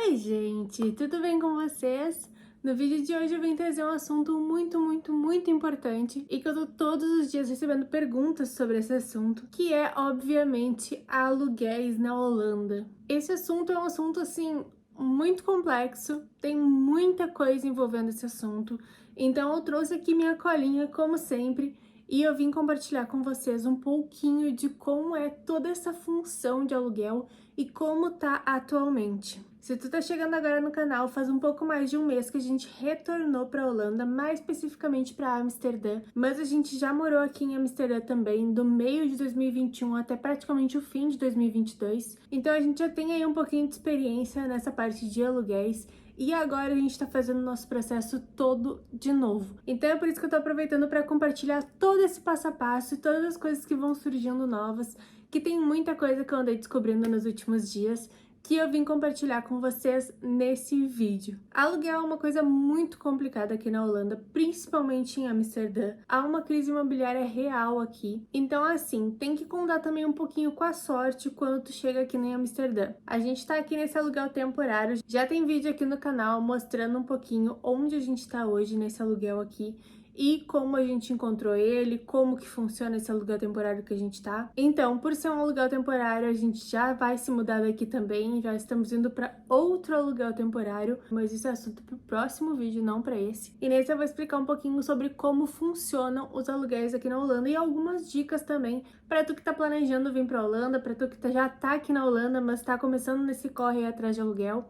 Oi, gente, tudo bem com vocês? No vídeo de hoje eu vim trazer um assunto muito importante e que eu tô todos os dias recebendo perguntas sobre esse assunto, que é, obviamente, aluguéis na Holanda. Esse assunto é um assunto, assim, muito complexo, tem muita coisa envolvendo esse assunto, então eu trouxe aqui minha colinha, como sempre, e eu vim compartilhar com vocês um pouquinho de como é toda essa função de aluguel e como tá atualmente. Se tu tá chegando agora no canal, faz um pouco mais de um mês que a gente retornou pra Holanda, mais especificamente pra Amsterdã, mas a gente já morou aqui em Amsterdã também, do meio de 2021 até praticamente o fim de 2022, então a gente já tem aí um pouquinho de experiência nessa parte de aluguéis, e agora a gente tá fazendo o nosso processo todo de novo. Então é por isso que eu tô aproveitando para compartilhar todo esse passo a passo e todas as coisas que vão surgindo novas, que tem muita coisa que eu andei descobrindo nos últimos dias, que eu vim compartilhar com vocês nesse vídeo. Aluguel é uma coisa muito complicada aqui na Holanda, principalmente em Amsterdã. Há uma crise imobiliária real aqui. Então, assim, tem que contar também um pouquinho com a sorte quando tu chega aqui em Amsterdã. A gente tá aqui nesse aluguel temporário. Já tem vídeo aqui no canal mostrando um pouquinho onde a gente tá hoje nesse aluguel aqui e como a gente encontrou ele, como que funciona esse aluguel temporário que a gente tá. Então, por ser um aluguel temporário, a gente já vai se mudar daqui também, já estamos indo para outro aluguel temporário, mas isso é assunto pro próximo vídeo, não para esse. E nesse eu vou explicar um pouquinho sobre como funcionam os aluguéis aqui na Holanda e algumas dicas também para tu que tá planejando vir para Holanda, para tu que já tá aqui na Holanda, mas tá começando nesse corre atrás de aluguel.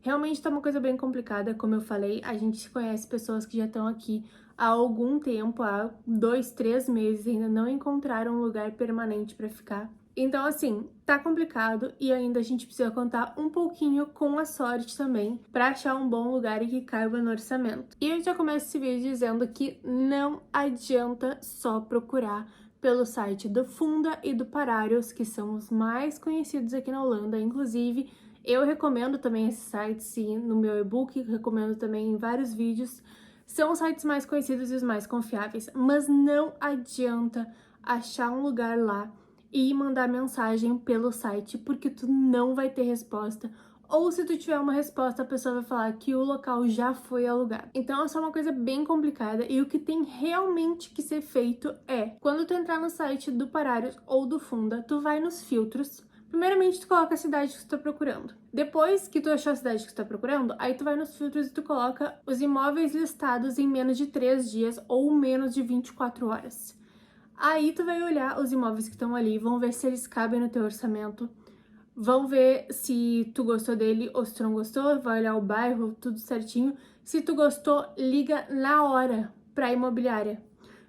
Realmente tá uma coisa bem complicada, como eu falei, a gente conhece pessoas que já estão aqui há algum tempo, há 2, 3 meses, ainda não encontraram um lugar permanente para ficar. Então, assim, tá complicado e ainda a gente precisa contar um pouquinho com a sorte também para achar um bom lugar e que caiba no orçamento. E eu já começo esse vídeo dizendo que não adianta só procurar pelo site do Funda e do Pararius, que são os mais conhecidos aqui na Holanda, inclusive eu recomendo também esses sites, sim, no meu e-book, recomendo também em vários vídeos. São os sites mais conhecidos e os mais confiáveis, mas não adianta achar um lugar lá e mandar mensagem pelo site, porque tu não vai ter resposta. Ou se tu tiver uma resposta, a pessoa vai falar que o local já foi alugado. Então é só uma coisa bem complicada e o que tem realmente que ser feito é, quando tu entrar no site do Pararius ou do Funda, tu vai nos filtros. Primeiramente, tu coloca a cidade que tu tá procurando. Depois que tu achou a cidade que tu tá procurando, aí tu vai nos filtros e tu coloca os imóveis listados em menos de 3 dias ou menos de 24 horas. Aí tu vai olhar os imóveis que estão ali, vão ver se eles cabem no teu orçamento, vão ver se tu gostou dele ou se tu não gostou, vai olhar o bairro, tudo certinho. Se tu gostou, liga na hora pra imobiliária.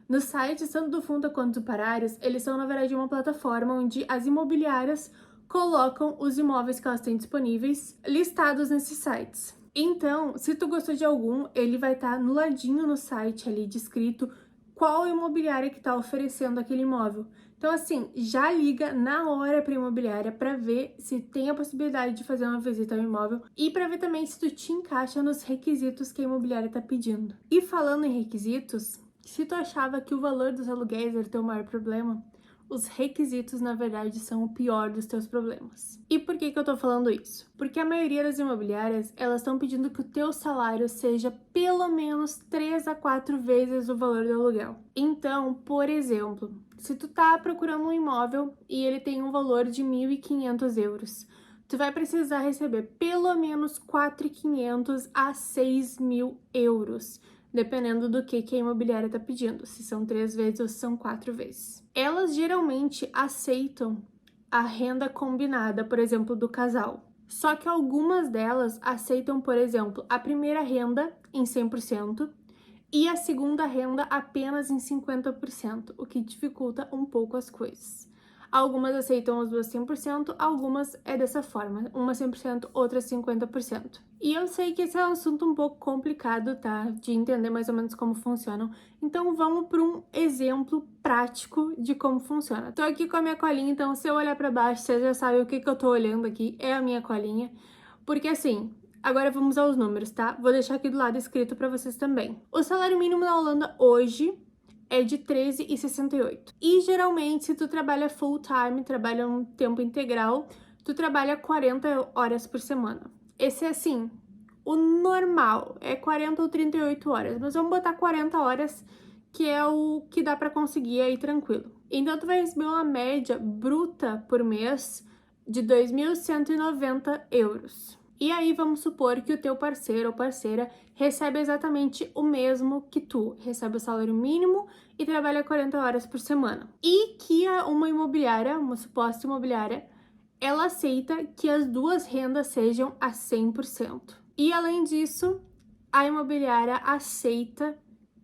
No site, tanto do Funda quanto do Pararius, eles são, na verdade, uma plataforma onde as imobiliárias colocam os imóveis que elas têm disponíveis listados nesses sites. Então, se tu gostou de algum, ele vai estar no ladinho no site ali descrito qual imobiliária que está oferecendo aquele imóvel. Então, assim, já liga na hora para a imobiliária para ver se tem a possibilidade de fazer uma visita ao imóvel e para ver também se tu te encaixa nos requisitos que a imobiliária está pedindo. E falando em requisitos, se tu achava que o valor dos aluguéis era o teu maior problema, os requisitos, na verdade, são o pior dos teus problemas. E por que eu tô falando isso? Porque a maioria das imobiliárias, elas estão pedindo que o teu salário seja pelo menos 3 a 4 vezes o valor do aluguel. Então, por exemplo, se tu tá procurando um imóvel e ele tem um valor de 1.500 euros, tu vai precisar receber pelo menos 4.500 a 6.000 euros, dependendo do que a imobiliária está pedindo, se são 3 vezes ou se são 4 vezes. Elas geralmente aceitam a renda combinada, por exemplo, do casal. Só que algumas delas aceitam, por exemplo, a primeira renda em 100% e a segunda renda apenas em 50%, o que dificulta um pouco as coisas. Algumas aceitam as duas 100%, algumas é dessa forma, uma 100%, outra 50%. E eu sei que esse é um assunto um pouco complicado, tá? De entender mais ou menos como funcionam. Então vamos para um exemplo prático de como funciona. Tô aqui com a minha colinha, então se eu olhar para baixo, você já sabe o que eu tô olhando aqui, é a minha colinha. Porque assim, agora vamos aos números, tá? Vou deixar aqui do lado escrito para vocês também. O salário mínimo na Holanda hoje é de 13,68. E geralmente, se tu trabalha full time, trabalha um tempo integral, tu trabalha 40 horas por semana. esse é assim, o normal é 40 ou 38 horas, mas vamos botar 40 horas, que é o que dá pra conseguir aí tranquilo. Então tu vai receber uma média bruta por mês de 2.190 euros. E aí vamos supor que o teu parceiro ou parceira recebe exatamente o mesmo que tu, recebe o salário mínimo e trabalha 40 horas por semana. E que uma imobiliária, uma suposta imobiliária, ela aceita que as duas rendas sejam a 100%. E além disso, a imobiliária aceita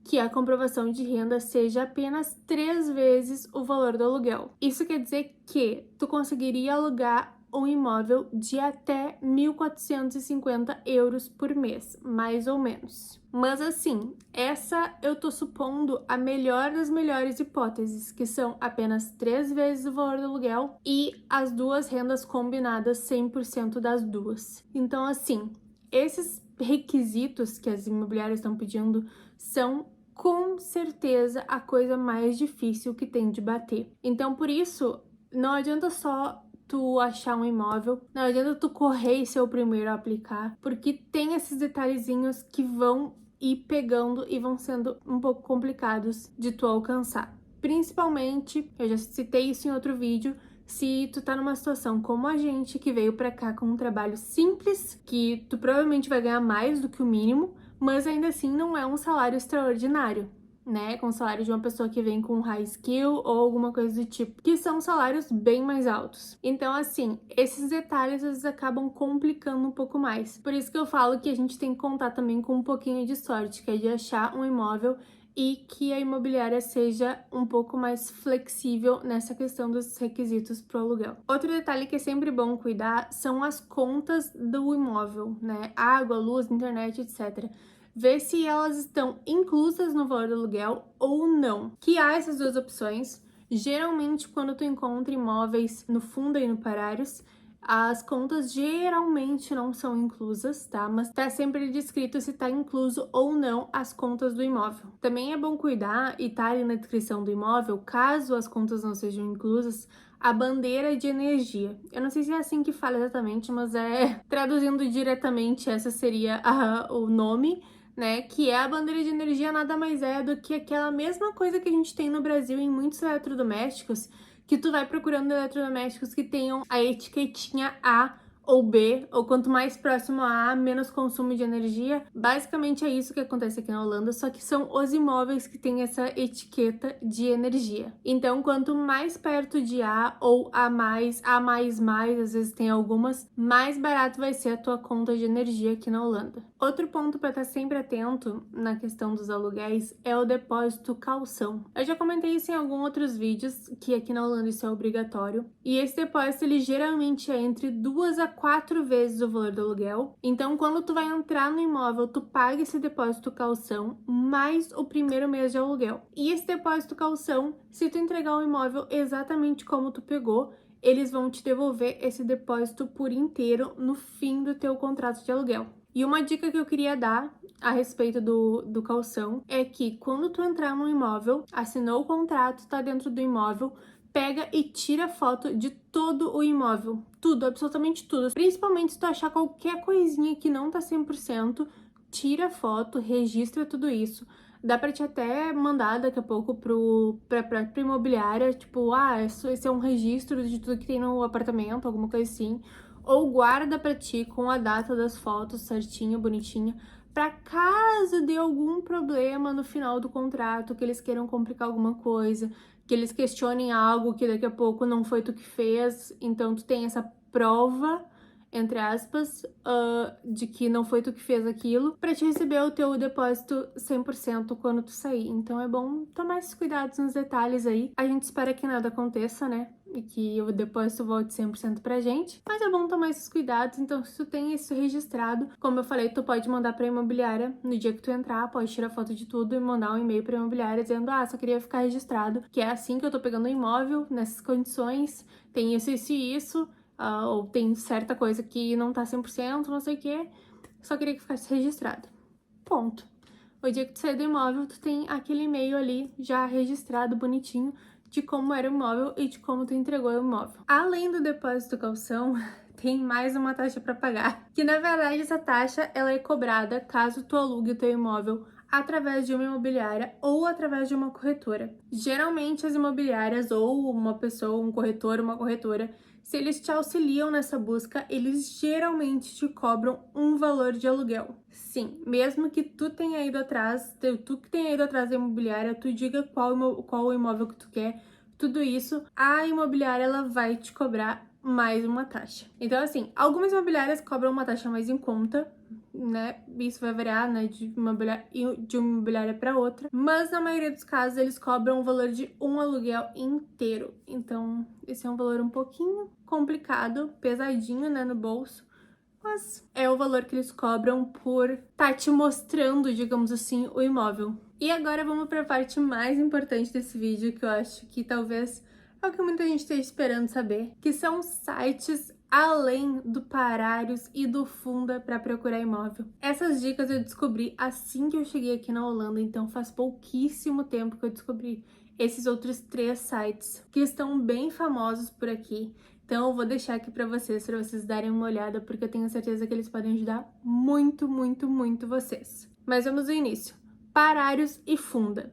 que a comprovação de renda seja apenas 3 vezes o valor do aluguel. Isso quer dizer que tu conseguiria alugar um imóvel de até 1.450 euros por mês, mais ou menos. Mas assim, essa eu tô supondo a melhor das melhores hipóteses, que são apenas 3 vezes o valor do aluguel e as duas rendas combinadas 100% das duas. Então assim, esses requisitos que as imobiliárias estão pedindo são com certeza a coisa mais difícil que tem de bater. Então, por isso, não adianta só tu achar um imóvel, não adianta tu correr e ser o primeiro a aplicar, porque tem esses detalhezinhos que vão ir pegando e vão sendo um pouco complicados de tu alcançar. Principalmente, eu já citei isso em outro vídeo, se tu tá numa situação como a gente, que veio pra cá com um trabalho simples, que tu provavelmente vai ganhar mais do que o mínimo, mas ainda assim não é um salário extraordinário, né? Com o salário de uma pessoa que vem com high skill ou alguma coisa do tipo, que são salários bem mais altos. Então, assim, esses detalhes às vezes acabam complicando um pouco mais. Por isso que eu falo que a gente tem que contar também com um pouquinho de sorte, que é de achar um imóvel e que a imobiliária seja um pouco mais flexível nessa questão dos requisitos para o aluguel. Outro detalhe que é sempre bom cuidar são as contas do imóvel, né? Água, luz, internet, etc. Ver se elas estão inclusas no valor do aluguel ou não. Que há essas duas opções. Geralmente, quando tu encontra imóveis no Funda e no Parários, as contas geralmente não são inclusas, tá? Mas tá sempre descrito se tá incluso ou não as contas do imóvel. Também é bom cuidar, e tá ali na descrição do imóvel, caso as contas não sejam inclusas, a bandeira de energia. Eu não sei se é assim que fala exatamente, mas traduzindo diretamente, essa seria o nome, né? Que é a bandeira de energia, nada mais é do que aquela mesma coisa que a gente tem no Brasil em muitos eletrodomésticos, que tu vai procurando eletrodomésticos que tenham a etiquetinha A ou B, ou quanto mais próximo a A, menos consumo de energia. Basicamente é isso que acontece aqui na Holanda, só que são os imóveis que têm essa etiqueta de energia. Então, quanto mais perto de A ou A+, às vezes tem algumas, mais barato vai ser a tua conta de energia aqui na Holanda. Outro ponto para estar sempre atento na questão dos aluguéis é o depósito calção. Eu já comentei isso em alguns outros vídeos, que aqui na Holanda isso é obrigatório, e esse depósito ele geralmente é entre 2 a 4 vezes o valor do aluguel. Então, quando tu vai entrar no imóvel, tu paga esse depósito calção mais o primeiro mês de aluguel. E esse depósito calção, se tu entregar o imóvel exatamente como tu pegou, eles vão te devolver esse depósito por inteiro no fim do teu contrato de aluguel. E uma dica que eu queria dar a respeito do calção é que quando tu entrar no imóvel, assinou o contrato, tá dentro do imóvel, pega e tira foto de todo o imóvel. Tudo, absolutamente tudo. Principalmente se tu achar qualquer coisinha que não tá 100%, tira foto, registra tudo isso. Dá pra te até mandar daqui a pouco pra própria imobiliária, tipo, esse é um registro de tudo que tem no apartamento, alguma coisa assim. Ou guarda pra ti com a data das fotos certinha, bonitinha, pra caso dê algum problema no final do contrato, que eles queiram complicar alguma coisa, que eles questionem algo que daqui a pouco não foi tu que fez, então tu tem essa prova, entre aspas, de que não foi tu que fez aquilo, pra te receber o teu depósito 100% quando tu sair. Então é bom tomar esses cuidados nos detalhes aí. A gente espera que nada aconteça, né? E que o depósito volte 100% pra gente, mas é bom tomar esses cuidados. Então, se tu tem isso registrado, como eu falei, tu pode mandar pra imobiliária no dia que tu entrar, pode tirar foto de tudo e mandar um e-mail pra imobiliária dizendo, só queria ficar registrado, que é assim que eu tô pegando o imóvel, nessas condições, tem isso, isso e isso, ou tem certa coisa que não tá 100%, não sei o que, só queria que ficasse registrado. Ponto. O dia que tu sair do imóvel, tu tem aquele e-mail ali já registrado, bonitinho, de como era o imóvel e de como tu entregou o imóvel. Além do depósito calção, tem mais uma taxa para pagar. Que na verdade essa taxa ela é cobrada caso tu alugue o teu imóvel através de uma imobiliária ou através de uma corretora. Geralmente as imobiliárias ou uma pessoa, um corretor, uma corretora, se eles te auxiliam nessa busca, eles geralmente te cobram um valor de aluguel. Sim, mesmo que tu tenha ido atrás, tu que tenha ido atrás da imobiliária, tu diga qual o imóvel que tu quer, tudo isso, a imobiliária ela vai te cobrar mais uma taxa. Então, assim, algumas imobiliárias cobram uma taxa mais em conta, né? Isso vai variar, né, de uma imobiliária para outra, mas na maioria dos casos eles cobram o valor de um aluguel inteiro. Então, esse é um valor um pouquinho complicado, pesadinho, né, no bolso, mas é o valor que eles cobram por tá te mostrando, digamos assim, o imóvel. E agora vamos para a parte mais importante desse vídeo, que eu acho que talvez é o que muita gente esteja esperando saber, que são sites além do Parários e do Funda para procurar imóvel. Essas dicas eu descobri assim que eu cheguei aqui na Holanda, então faz pouquíssimo tempo que eu descobri esses outros 3 sites que estão bem famosos por aqui. Então eu vou deixar aqui para vocês darem uma olhada, porque eu tenho certeza que eles podem ajudar muito, muito, muito vocês. Mas vamos ao início. Parários e Funda.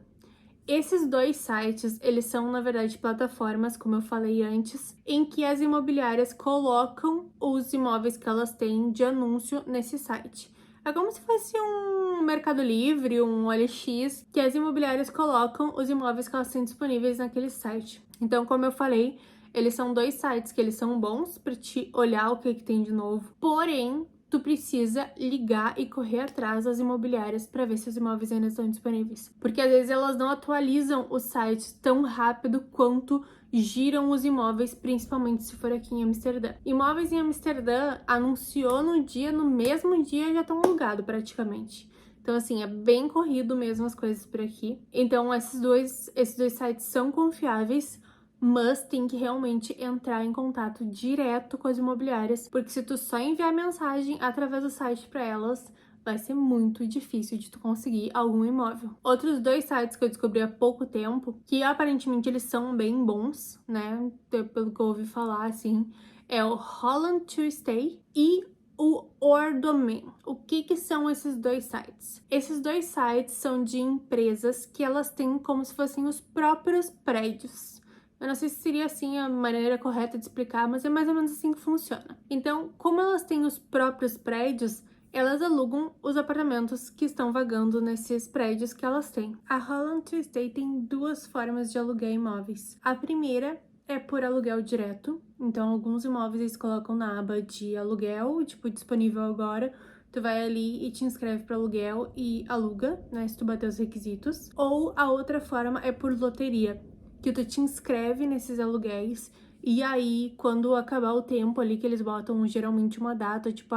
Esses 2 sites, eles são, na verdade, plataformas, como eu falei antes, em que as imobiliárias colocam os imóveis que elas têm de anúncio nesse site. É como se fosse um Mercado Livre, um OLX, que as imobiliárias colocam os imóveis que elas têm disponíveis naquele site. Então, como eu falei, eles são 2 sites que eles são bons para te olhar o que tem de novo. Porém, tu precisa ligar e correr atrás das imobiliárias para ver se os imóveis ainda estão disponíveis. Porque às vezes elas não atualizam os sites tão rápido quanto giram os imóveis, principalmente se for aqui em Amsterdã. Imóveis em Amsterdã anunciou no mesmo dia já estão alugados praticamente. Então, assim, é bem corrido mesmo as coisas por aqui. Então, esses dois sites são confiáveis, mas tem que realmente entrar em contato direto com as imobiliárias, porque se tu só enviar mensagem através do site para elas, vai ser muito difícil de tu conseguir algum imóvel. Outros 2 sites que eu descobri há pouco tempo, que aparentemente eles são bem bons, né, pelo que eu ouvi falar, assim, é o Holland to Stay e o Ordomen. O que são esses 2 sites? Esses 2 sites são de empresas que elas têm como se fossem os próprios prédios. Eu não sei se seria assim a maneira correta de explicar, mas é mais ou menos assim que funciona. Então, como elas têm os próprios prédios, elas alugam os apartamentos que estão vagando nesses prédios que elas têm. A Holland to Stay tem 2 formas de alugar imóveis. A primeira é por aluguel direto. Então, alguns imóveis eles colocam na aba de aluguel, tipo, disponível agora. Tu vai ali e te inscreve para aluguel e aluga, né, se tu bater os requisitos. Ou a outra forma é por loteria, que tu te inscreve nesses aluguéis e aí, quando acabar o tempo ali que eles botam geralmente uma data, tipo,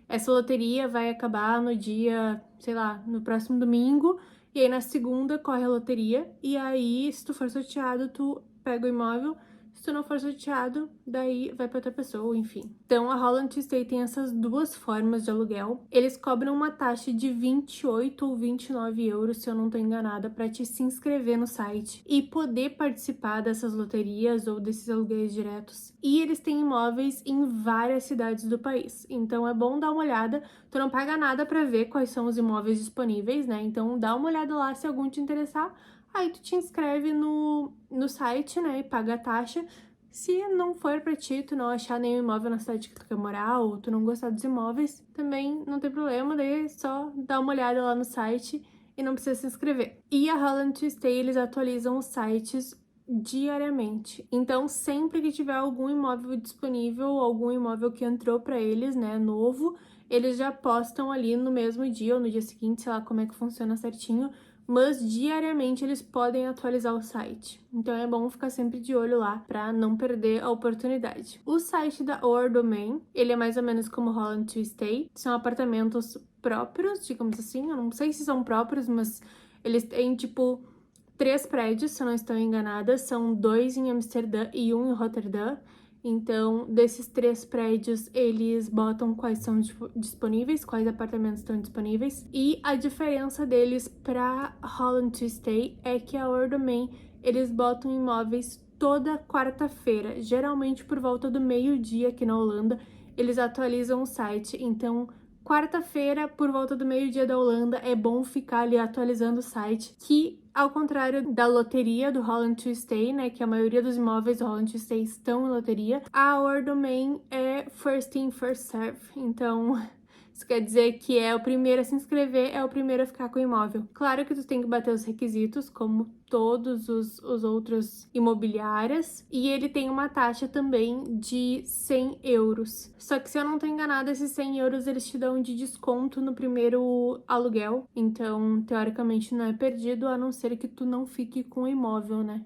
essa loteria vai acabar no dia, sei lá, no próximo domingo, e aí na segunda corre a loteria, e aí, se tu for sorteado, tu pega o imóvel. Se tu não for sorteado, daí vai para outra pessoa, enfim. Então, a Holland to Stay tem essas 2 formas de aluguel. Eles cobram uma taxa de 28 ou 29 euros, se eu não tô enganada, para te se inscrever no site e poder participar dessas loterias ou desses aluguéis diretos. E eles têm imóveis em várias cidades do país. Então, é bom dar uma olhada. Tu não paga nada para ver quais são os imóveis disponíveis, né? Então, dá uma olhada lá se algum te interessar. Aí tu te inscreve no site, né, e paga a taxa. Se não for pra ti, tu não achar nenhum imóvel na cidade que tu quer morar, ou tu não gostar dos imóveis, também não tem problema, daí é só dar uma olhada lá no site e não precisa se inscrever. E a Holland to Stay, eles atualizam os sites diariamente. Então, sempre que tiver algum imóvel disponível, algum imóvel que entrou pra eles, né, novo, eles já postam ali no mesmo dia ou no dia seguinte, sei lá como é que funciona certinho, mas diariamente eles podem atualizar o site. Então é bom ficar sempre de olho lá para não perder a oportunidade. O site da Ordomen, ele é mais ou menos como Holland to Stay. São apartamentos próprios, digamos assim. Eu não sei se são próprios, mas eles têm tipo 3 prédios, se eu não estou enganada. São 2 em Amsterdã e 1 em Roterdã. Então, desses 3 prédios, eles botam quais são disponíveis, quais apartamentos estão disponíveis. E a diferença deles para Holland to Stay é que a Ordomen, eles botam imóveis toda quarta-feira, geralmente por volta do meio-dia aqui na Holanda, eles atualizam o site. Então, quarta-feira, por volta do meio-dia da Holanda, é bom ficar ali atualizando o site, que ao contrário da loteria do Holland to Stay, né, que a maioria dos imóveis do Holland to Stay estão em loteria, a Our Domain é first in, first serve. Então, isso quer dizer que é o primeiro a se inscrever, é o primeiro a ficar com o imóvel. Claro que tu tem que bater os requisitos, como todos os outros imobiliárias, e ele tem uma taxa também de 100 euros. Só que se eu não tô enganada, esses 100 euros eles te dão de desconto no primeiro aluguel, então teoricamente não é perdido, a não ser que tu não fique com o imóvel, né?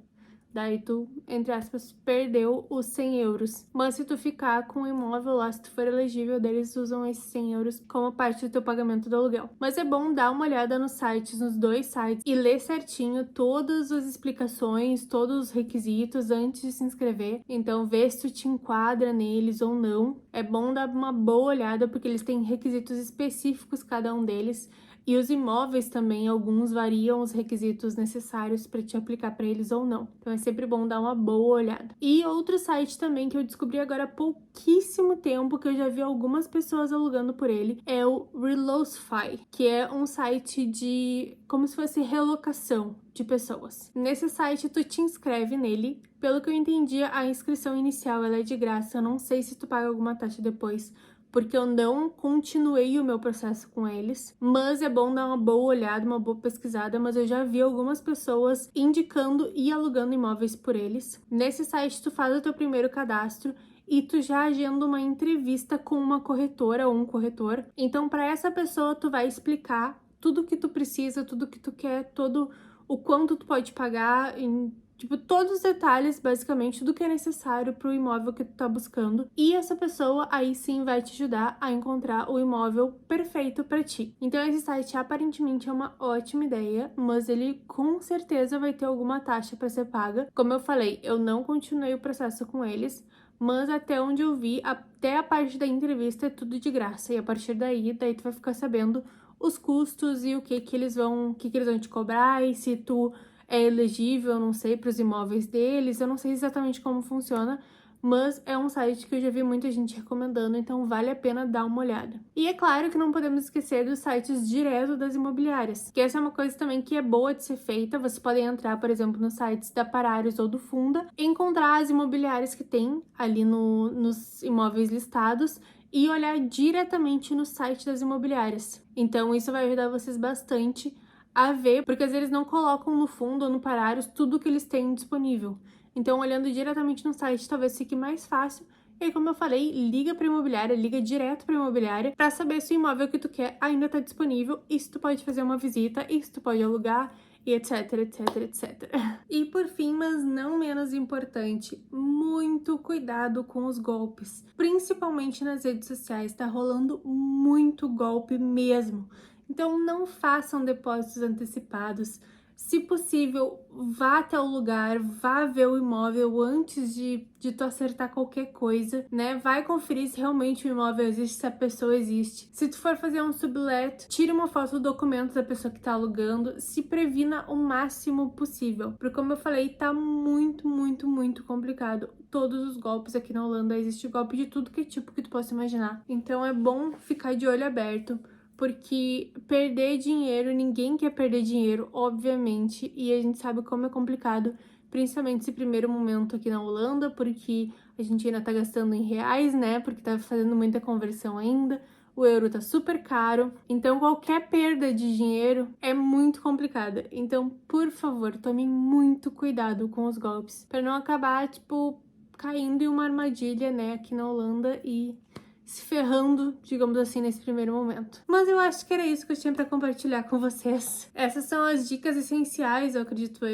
Daí tu, entre aspas, perdeu os 100 euros. Mas se tu ficar com o imóvel lá, se tu for elegível, eles usam esses 100 euros como parte do teu pagamento do aluguel. Mas é bom dar uma olhada nos sites, nos dois sites, e ler certinho todas as explicações, todos os requisitos antes de se inscrever. Então, vê se tu te enquadra neles ou não. É bom dar uma boa olhada, porque eles têm requisitos específicos, cada um deles. E os imóveis também, alguns variam os requisitos necessários para te aplicar para eles ou não. Então é sempre bom dar uma boa olhada. E outro site também que eu descobri agora há pouquíssimo tempo, que eu já vi algumas pessoas alugando por ele, é o Relosify, que é um site de como se fosse relocação de pessoas. Nesse site tu te inscreve nele. Pelo que eu entendi, a inscrição inicial ela é de graça. Eu não sei se tu paga alguma taxa depois, porque eu não continuei o meu processo com eles, mas é bom dar uma boa olhada, uma boa pesquisada, mas eu já vi algumas pessoas indicando e alugando imóveis por eles. Nesse site tu faz o teu primeiro cadastro e tu já agenda uma entrevista com uma corretora ou um corretor. Então, para essa pessoa tu vai explicar tudo que tu precisa, tudo que tu quer, todo o quanto tu pode pagar, tipo, todos os detalhes, basicamente, do que é necessário para o imóvel que tu tá buscando. E essa pessoa aí sim vai te ajudar a encontrar o imóvel perfeito para ti. Então esse site aparentemente é uma ótima ideia, mas ele com certeza vai ter alguma taxa para ser paga. Como eu falei, eu não continuei o processo com eles, mas até onde eu vi, até a parte da entrevista é tudo de graça. E a partir daí tu vai ficar sabendo os custos e o que eles vão te cobrar, e se tu é elegível, não sei, para os imóveis deles. Eu não sei exatamente como funciona, mas é um site que eu já vi muita gente recomendando, então vale a pena dar uma olhada. E é claro que não podemos esquecer dos sites direto das imobiliárias, que essa é uma coisa também que é boa de ser feita. Vocês podem entrar, por exemplo, nos sites da Pararius ou do Funda, encontrar as imobiliárias que tem ali nos imóveis listados e olhar diretamente no site das imobiliárias. Então isso vai ajudar vocês bastante a ver, porque às vezes eles não colocam no Fundo ou no Pararius tudo que eles têm disponível. Então, olhando diretamente no site, talvez fique mais fácil. E aí, como eu falei, liga para a imobiliária, liga direto para a imobiliária para saber se o imóvel que tu quer ainda está disponível, e se tu pode fazer uma visita, e se tu pode alugar, e etc, etc, etc. E por fim, mas não menos importante, muito cuidado com os golpes. Principalmente nas redes sociais, tá rolando muito golpe mesmo. Então não façam depósitos antecipados. Se possível, vá até o lugar, vá ver o imóvel antes de tu acertar qualquer coisa, né? Vai conferir se realmente o imóvel existe, se a pessoa existe. Se tu for fazer um sublet, tire uma foto do documento da pessoa que tá alugando, se previna o máximo possível. Porque como eu falei, tá muito, muito, muito complicado. Todos os golpes aqui na Holanda, existe golpe de tudo que é tipo que tu possa imaginar. Então é bom ficar de olho aberto, porque perder dinheiro, ninguém quer perder dinheiro, obviamente, e a gente sabe como é complicado, principalmente esse primeiro momento aqui na Holanda, porque a gente ainda tá gastando em reais, né, porque tá fazendo muita conversão ainda, o euro tá super caro, então qualquer perda de dinheiro é muito complicada. Então, por favor, tome muito cuidado com os golpes, para não acabar, tipo, caindo em uma armadilha, né, aqui na Holanda e se ferrando, digamos assim, nesse primeiro momento. Mas eu acho que era isso que eu tinha para compartilhar com vocês. Essas são as dicas essenciais, eu acredito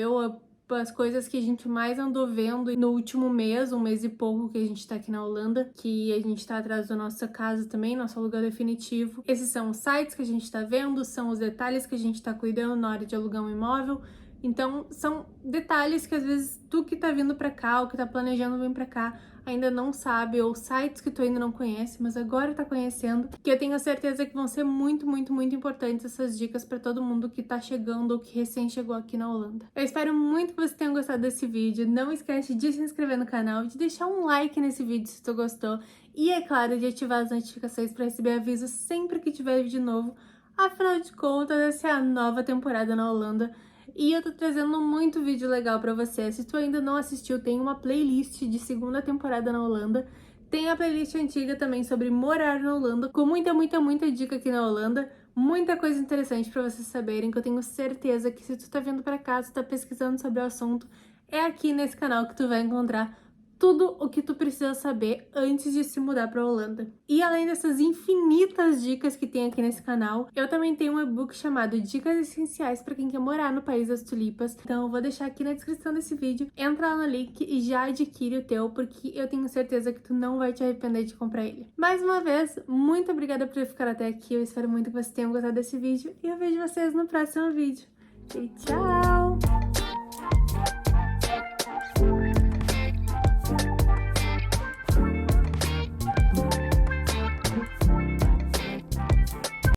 as coisas que a gente mais andou vendo no último mês, um mês e pouco que a gente tá aqui na Holanda, que a gente tá atrás da nossa casa também, nosso aluguel definitivo. Esses são os sites que a gente tá vendo, são os detalhes que a gente tá cuidando na hora de alugar um imóvel. Então, são detalhes que às vezes tu que tá vindo pra cá, ou que tá planejando vir pra cá, ainda não sabe, ou sites que tu ainda não conhece, mas agora tá conhecendo, que eu tenho certeza que vão ser muito, muito, muito importantes essas dicas pra todo mundo que tá chegando ou que recém chegou aqui na Holanda. Eu espero muito que vocês tenham gostado desse vídeo. Não esquece de se inscrever no canal e de deixar um like nesse vídeo se tu gostou. E, é claro, de ativar as notificações para receber avisos sempre que tiver vídeo novo. Afinal de contas, essa é a nova temporada na Holanda e eu tô trazendo muito vídeo legal pra você. Se tu ainda não assistiu, tem uma playlist de segunda temporada na Holanda. Tem a playlist antiga também sobre morar na Holanda, com muita, muita, muita dica aqui na Holanda. Muita coisa interessante pra vocês saberem, que eu tenho certeza que se tu tá vindo pra cá, se tu tá pesquisando sobre o assunto, é aqui nesse canal que tu vai encontrar tudo o que tu precisa saber antes de se mudar para a Holanda. E além dessas infinitas dicas que tem aqui nesse canal, eu também tenho um e-book chamado Dicas Essenciais para quem quer morar no País das Tulipas. Então eu vou deixar aqui na descrição desse vídeo. Entra lá no link e já adquire o teu, porque eu tenho certeza que tu não vai te arrepender de comprar ele. Mais uma vez, muito obrigada por ficar até aqui. Eu espero muito que vocês tenham gostado desse vídeo e eu vejo vocês no próximo vídeo. E tchau!